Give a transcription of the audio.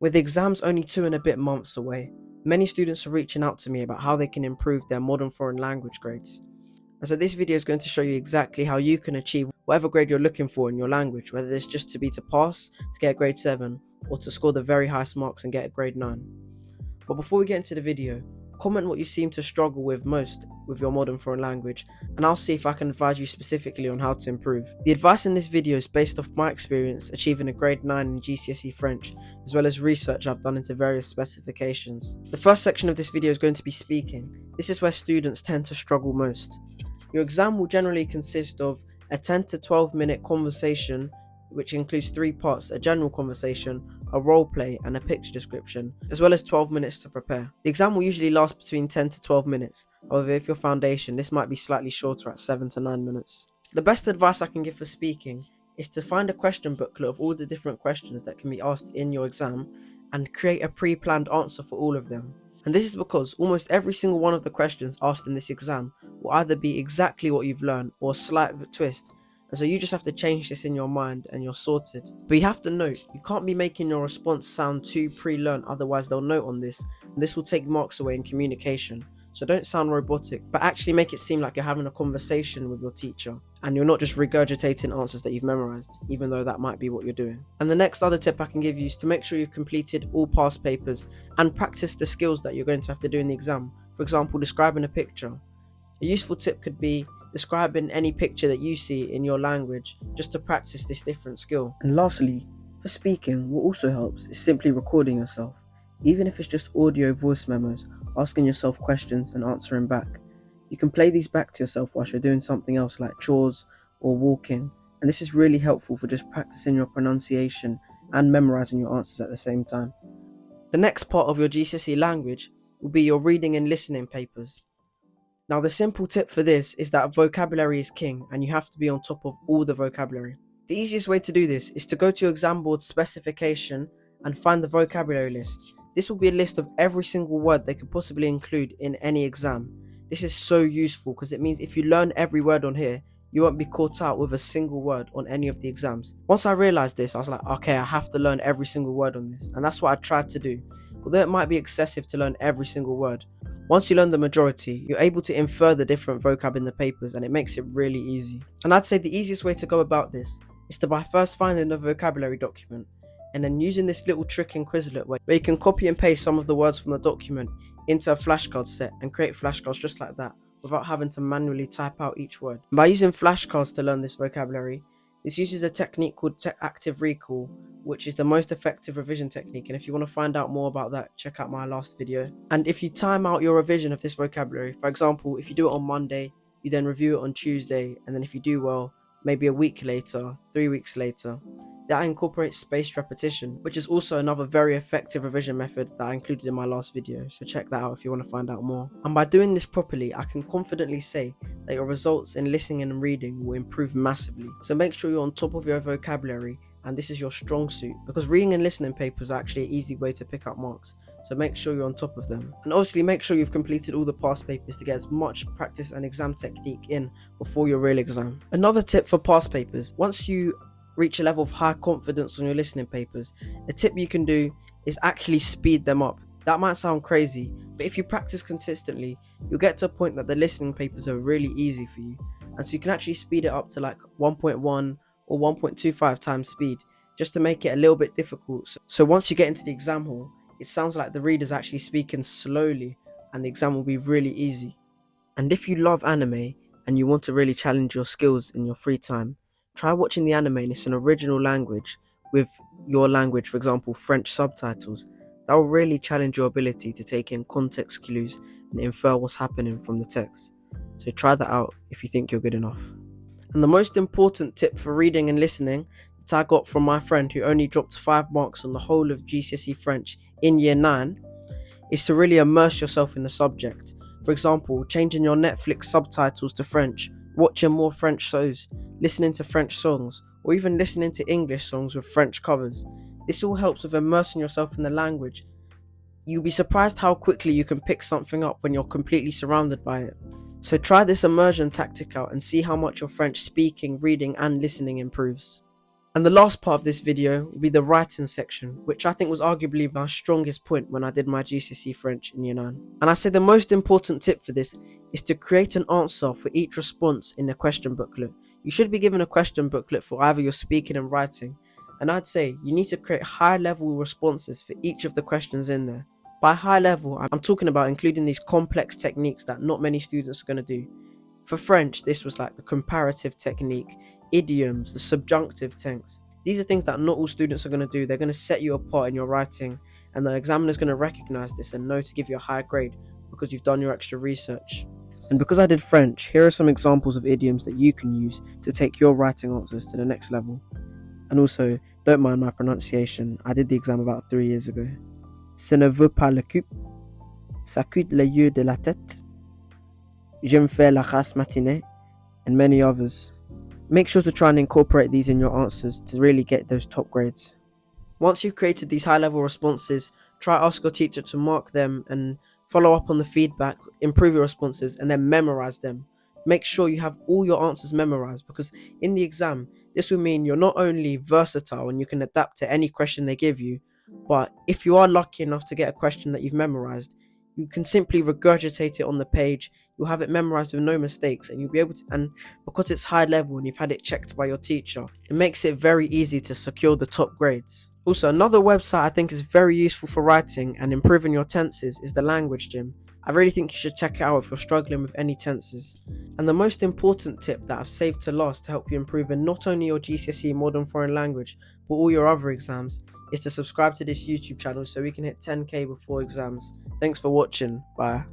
With exams only 2 and a bit months away, many students are reaching out to me about how they can improve their modern foreign language grades. And so this video is going to show you exactly how you can achieve whatever grade you're looking for in your language, whether it's just to be to pass, to get a grade 7, or to score the very highest marks and get a grade 9. But before we get into the video, comment what you seem to struggle with most with your modern foreign language, and I'll see if I can advise you specifically on how to improve. The advice in this video is based off my experience achieving a grade 9 in GCSE French, as well as research I've done into various specifications. The first section of this video is going to be speaking. This is where students tend to struggle most. Your exam will generally consist of a 10 to 12 minute conversation, which includes 3 parts: a general conversation, a role play, and a picture description, as well as 12 minutes to prepare. The exam will usually last between 10 to 12 minutes. However, if you're foundation, this might be slightly shorter at 7 to 9 minutes. The best advice I can give for speaking is to find a question booklet of all the different questions that can be asked in your exam and create a pre-planned answer for all of them. And this is because almost every single one of the questions asked in this exam will either be exactly what you've learned or a slight twist. And so you just have to change this in your mind and you're sorted. But you have to note, you can't be making your response sound too pre-learned, otherwise they'll note on this, and this will take marks away in communication. So don't sound robotic, but actually make it seem like you're having a conversation with your teacher, and you're not just regurgitating answers that you've memorized, even though that might be what you're doing. And the next other tip I can give you is to make sure you've completed all past papers and practice the skills that you're going to have to do in the exam. For example, describing a picture. A useful tip could be describing any picture that you see in your language, just to practice this different skill. And lastly, for speaking, what also helps is simply recording yourself, even if it's just audio voice memos, asking yourself questions and answering back. You can play these back to yourself whilst you're doing something else like chores or walking, and this is really helpful for just practicing your pronunciation and memorizing your answers at the same time. The next part of your GCSE language will be your reading and listening papers. Now, the simple tip for this is that vocabulary is king, and you have to be on top of all the vocabulary. The easiest way to do this is to go to your exam board specification and find the vocabulary list. This will be a list of every single word they could possibly include in any exam. This is so useful because it means if you learn every word on here, you won't be caught out with a single word on any of the exams. Once I realized this, I was like, okay, I have to learn every single word on this, and that's what I tried to do. Although it might be excessive to learn every single word, once you learn the majority, you're able to infer the different vocab in the papers, and it makes it really easy. And I'd say the easiest way to go about this is to by first finding the vocabulary document, and then using this little trick in Quizlet where you can copy and paste some of the words from the document into a flashcard set and create flashcards just like that without having to manually type out each word. By using flashcards to learn this vocabulary, this uses a technique called active recall, which is the most effective revision technique, and if you want to find out more about that, check out my last video. And if you time out your revision of this vocabulary, for example, if you do it on Monday, you then review it on Tuesday, and then if you do well, maybe a week later, 3 weeks later, that incorporates spaced repetition, which is also another very effective revision method that I included in my last video, so check that out if you want to find out more. And by doing this properly, I can confidently say that your results in listening and reading will improve massively. So make sure you're on top of your vocabulary, and this is your strong suit, because reading and listening papers are actually an easy way to pick up marks, so make sure you're on top of them. And obviously make sure you've completed all the past papers to get as much practice and exam technique in before your real exam. Another tip for past papers: once you reach a level of high confidence on your listening papers, a tip you can do is actually speed them up. That might sound crazy, but if you practice consistently, you'll get to a point that the listening papers are really easy for you, and so you can actually speed it up to like 1.1 or 1.25 times speed, just to make it a little bit difficult. So once you get into the exam hall, it sounds like the reader's actually speaking slowly, and the exam will be really easy. And if you love anime and you want to really challenge your skills in your free time, try watching the anime in its original language with your language, for example French subtitles. That will really challenge your ability to take in context clues and infer what's happening from the text. So try that out if you think you're good enough. And the most important tip for reading and listening that I got from my friend who only dropped 5 marks on the whole of GCSE French in year 9 is to really immerse yourself in the subject. For example, changing your Netflix subtitles to French, watching more French shows, listening to French songs, or even listening to English songs with French covers. This all helps with immersing yourself in the language. You'll be surprised how quickly you can pick something up when you're completely surrounded by it. So try this immersion tactic out and see how much your French speaking, reading and listening improves. And the last part of this video will be the writing section, which I think was arguably my strongest point when I did my GCSE French in Year 9. And I say the most important tip for this is to create an answer for each response in the question booklet. You should be given a question booklet for either your speaking and writing, and I'd say you need to create high level responses for each of the questions in there. By high level, I'm talking about including these complex techniques that not many students are going to do. For French, this was like the comparative technique, idioms, the subjunctive tense. These are things that not all students are going to do. They're going to set you apart in your writing, and the examiner is going to recognize this and know to give you a high grade because you've done your extra research. And because I did French, here are some examples of idioms that you can use to take your writing answers to the next level. And also, don't mind my pronunciation, I did the exam about 3 years ago. Ce ne veut pas le cul, ça coûte les yeux de la tête, je me fais la race matinée, and many others. Make sure to try and incorporate these in your answers to really get those top grades. Once you've created these high level responses, try ask your teacher to mark them and follow up on the feedback, improve your responses, and then memorize them. Make sure you have all your answers memorized, because in the exam, this will mean you're not only versatile and you can adapt to any question they give you, but if you are lucky enough to get a question that you've memorized, you can simply regurgitate it on the page. You'll have it memorized with no mistakes, and you'll be able to, and because it's high level and you've had it checked by your teacher, it makes it very easy to secure the top grades. Also, another website I think is very useful for writing and improving your tenses is the Language Gym. I really think you should check it out if you're struggling with any tenses. And the most important tip that I've saved to last to help you improve in not only your GCSE Modern Foreign Language, but all your other exams, is to subscribe to this YouTube channel so we can hit 10k before exams. Thanks for watching. Bye.